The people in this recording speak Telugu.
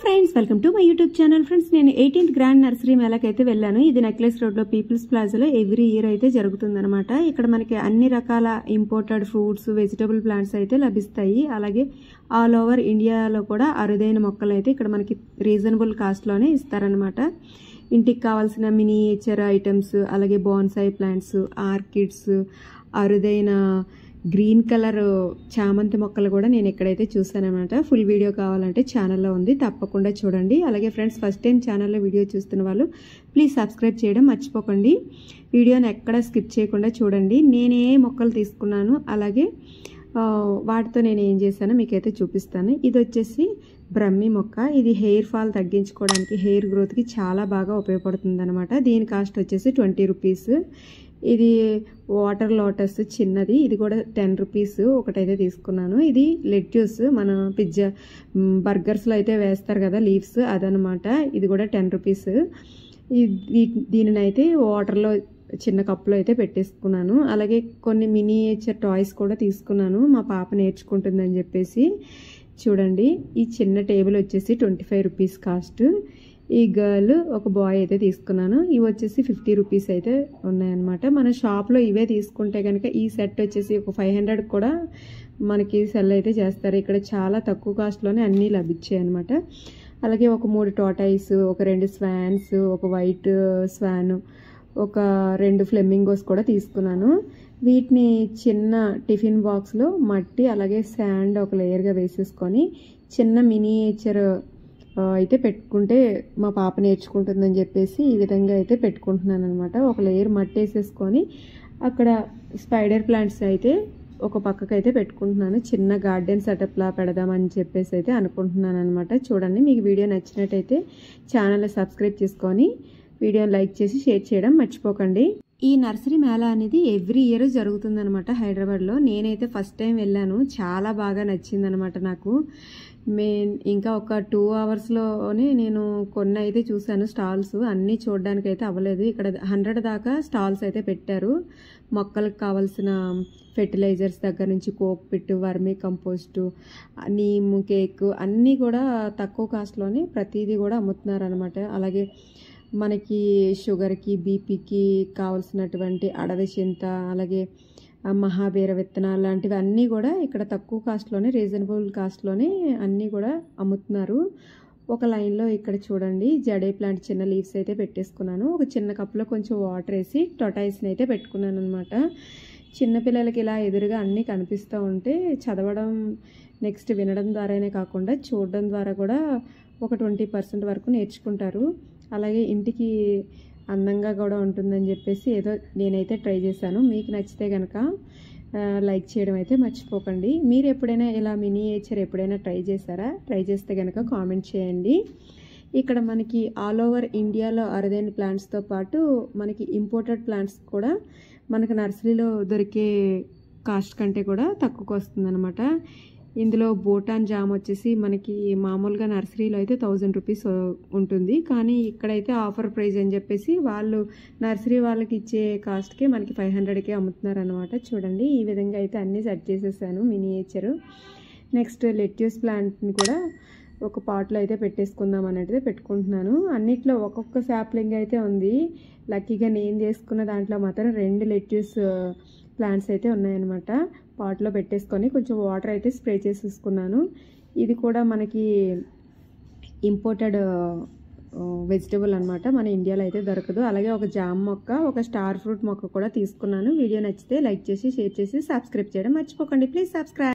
Friends welcome to my YouTube channel. Friends నేను 18th గ్రాండ్ నర్సరీ మేళకి అయితే వెళ్ళాను. ఇది నెక్లెస్ రోడ్లో పీపుల్స్ ప్లాజాలో ఎవ్రీ ఇయర్ అయితే జరుగుతుందన్నమాట. ఇక్కడ మనకి అన్ని రకాల ఇంపోర్టెడ్ ఫ్రూట్స్, వెజిటబుల్ ప్లాంట్స్ అయితే లభిస్తాయి. అలాగే ఆల్ ఓవర్ ఇండియాలో కూడా అరుదైన మొక్కలు అయితే ఇక్కడ మనకి రీజనబుల్ కాస్ట్లోనే ఇస్తారనమాట. ఇంటికి కావాల్సిన మినియేచర్ ఐటమ్స్, అలాగే బోన్సాయి ప్లాంట్స్, ఆర్కిడ్స్, అరుదైన గ్రీన్ కలర్ చామంతి మొక్కలు కూడా నేను ఎక్కడైతే చూసానమాట. ఫుల్ వీడియో కావాలంటే ఛానల్లో ఉంది, తప్పకుండా చూడండి. అలాగే ఫ్రెండ్స్ ఫస్ట్ టైం ఛానల్లో వీడియో చూస్తున్న వాళ్ళు ప్లీజ్ సబ్స్క్రైబ్ చేయడం మర్చిపోకండి. వీడియోని ఎక్కడ స్కిప్ చేయకుండా చూడండి. నేను ఏ మొక్కలు తీసుకున్నాను, అలాగే వాటితో నేను ఏం చేశానో మీకైతే చూపిస్తాను. ఇది వచ్చేసి బ్రహ్మి మొక్క. ఇది హెయిర్ ఫాల్ తగ్గించుకోవడానికి, హెయిర్ గ్రోత్కి చాలా బాగా ఉపయోగపడుతుంది అనమాట. దీని కాస్ట్ వచ్చేసి 20 రూపీస్. ఇది వాటర్ లోటస్ చిన్నది, ఇది కూడా 10 రూపీస్ ఒకటైతే తీసుకున్నాను. ఇది లెట్యూస్, మన పిజ్జా బర్గర్స్లో అయితే వేస్తారు కదా లీవ్స్, అదనమాట. ఇది కూడా 10 రూపీస్. దీనినైతే వాటర్లో చిన్న కప్పులో అయితే పెట్టేసుకున్నాను. అలాగే కొన్ని మినియేచర్ టాయ్స్ కూడా తీసుకున్నాను, మా పాప నేర్చుకుంటుందని చెప్పేసి. చూడండి, ఈ చిన్న టేబుల్ వచ్చేసి 25 రూపీస్ కాస్ట్. ఈ గర్ల్, ఒక బాయ్ అయితే తీసుకున్నాను. ఇవి వచ్చేసి 50 రూపీస్ అయితే ఉన్నాయన్నమాట. మన షాప్లో ఇవే తీసుకుంటే కనుక ఈ సెట్ వచ్చేసి ఒక 500 కూడా మనకి సెల్ అయితే చేస్తారు. ఇక్కడ చాలా తక్కువ కాస్ట్లోనే అన్నీ లభించాయి అనమాట. అలాగే ఒక 3 టాటాయిస్, ఒక 2 స్వాన్స్, ఒక వైట్ స్వాన్, ఒక 2 ఫ్లెమింగోస్ కూడా తీసుకున్నాను. వీటిని చిన్న టిఫిన్ బాక్స్లో మట్టి అలాగే శాండ్ ఒక లేయర్గా వేసేసుకొని చిన్న మినియేచర్ అయితే పెట్టుకుంటే మా పాప నేర్చుకుంటుందని చెప్పేసి ఈ విధంగా అయితే పెట్టుకుంటున్నాను అనమాట. ఒక లేయర్ మట్టి వేసేసుకొని అక్కడ స్పైడర్ ప్లాంట్స్ అయితే ఒక పక్కకు అయితే పెట్టుకుంటున్నాను. చిన్న గార్డెన్ సెటప్లా పెడదామని చెప్పేసి అయితే అనుకుంటున్నాను అనమాట. చూడండి, మీకు వీడియో నచ్చినట్టయితే ఛానల్ని సబ్స్క్రైబ్ చేసుకొని వీడియోని లైక్ చేసి షేర్ చేయడం మర్చిపోకండి. ఈ నర్సరీ మేళా అనేది ఎవ్రీ ఇయర్ జరుగుతుందనమాట హైదరాబాద్లో. నేనైతే ఫస్ట్ టైం వెళ్ళాను, చాలా బాగా నచ్చిందనమాట నాకు. ఇంకా ఒక 2 అవర్స్లోనే నేను కొన్ని అయితే చూశాను స్టాల్స్. అన్నీ చూడడానికి అయితే అవ్వలేదు. ఇక్కడ 100 దాకా స్టాల్స్ అయితే పెట్టారు. మొక్కలకు కావాల్సిన ఫెర్టిలైజర్స్ దగ్గర నుంచి coco peat, vermicompost, neem cake అన్నీ కూడా తక్కువ కాస్ట్లోనే ప్రతిదీ కూడా అమ్ముతున్నారు అనమాట. అలాగే మనకి షుగర్కి, బీపీకి కావాల్సినటువంటి అడవి చింత, అలాగే మహాబీర విత్తనాలు లాంటివి అన్నీ కూడా ఇక్కడ తక్కువ కాస్ట్లోనే, రీజనబుల్ కాస్ట్లోనే అన్నీ కూడా అమ్ముతున్నారు. ఒక లైన్లో ఇక్కడ చూడండి, జడే ప్లాంట్ చిన్న లీవ్స్ అయితే పెట్టేసుకున్నాను. ఒక చిన్న కప్లో కొంచెం వాటర్ వేసి టొటాయిస్ని అయితే పెట్టుకున్నాను అనమాట. చిన్నపిల్లలకి ఇలా ఎదురుగా అన్నీ కనిపిస్తూ ఉంటే చదవడం, నెక్స్ట్ వినడం ద్వారానే కాకుండా చూడడం ద్వారా కూడా ఒక 20% వరకు నేర్చుకుంటారు. అలాగే ఇంటికి అందంగా కూడా ఉంటుందని చెప్పేసి ఏదో నేనైతే ట్రై చేశాను. మీకు నచ్చితే కనుక లైక్ చేయడం అయితే మర్చిపోకండి. మీరు ఎప్పుడైనా ఇలా మినియేచర్ ఎప్పుడైనా ట్రై చేశారా? ట్రై చేస్తే కనుక కామెంట్ చేయండి. ఇక్కడ మనకి ఆల్ ఓవర్ ఇండియాలో అరుదైన ప్లాంట్స్తో పాటు మనకి ఇంపోర్టెడ్ ప్లాంట్స్ కూడా మనకు నర్సరీలో దొరికే కాస్ట్ కంటే కూడా తక్కువకు వస్తుందన్నమాట. ఇందులో బోటాన్ జామ్ వచ్చేసి మనకి మామూలుగా నర్సరీలో అయితే 1000 రూపీస్ ఉంటుంది, కానీ ఇక్కడైతే ఆఫర్ ప్రైస్ అని చెప్పేసి వాళ్ళు నర్సరీ వాళ్ళకి ఇచ్చే కాస్ట్కే మనకి 500కే అమ్ముతున్నారు అనమాట. చూడండి, ఈ విధంగా అయితే అన్నీ సెట్ చేసేసాను మినియేచరు. నెక్స్ట్ లెట్యూస్ ప్లాంట్ని కూడా ఒక పాట్లో అయితే పెట్టేసుకుందాం అనేది పెట్టుకుంటున్నాను. అన్నిట్లో ఒక్కొక్క శాప్లింగ్ అయితే ఉంది. లక్కీగా నేను చేసుకున్న దాంట్లో మాత్రం 2 లెట్యూస్ ప్లాంట్స్ అయితే ఉన్నాయన్నమాట. పాట్లో పెట్టేసుకొని కొంచెం వాటర్ అయితే స్ప్రే చేసేసుకున్నాను. ఇది కూడా మనకి ఇంపోర్టెడ్ వెజిటబుల్ అనమాట, మన ఇండియాలో అయితే దొరకదు. అలాగే ఒక జామ్ మొక్క, ఒక స్టార్ ఫ్రూట్ మొక్క కూడా తీసుకున్నాను. వీడియో నచ్చితే లైక్ చేసి షేర్ చేసి సబ్స్క్రైబ్ చేయడం మర్చిపోకండి. Please subscribe.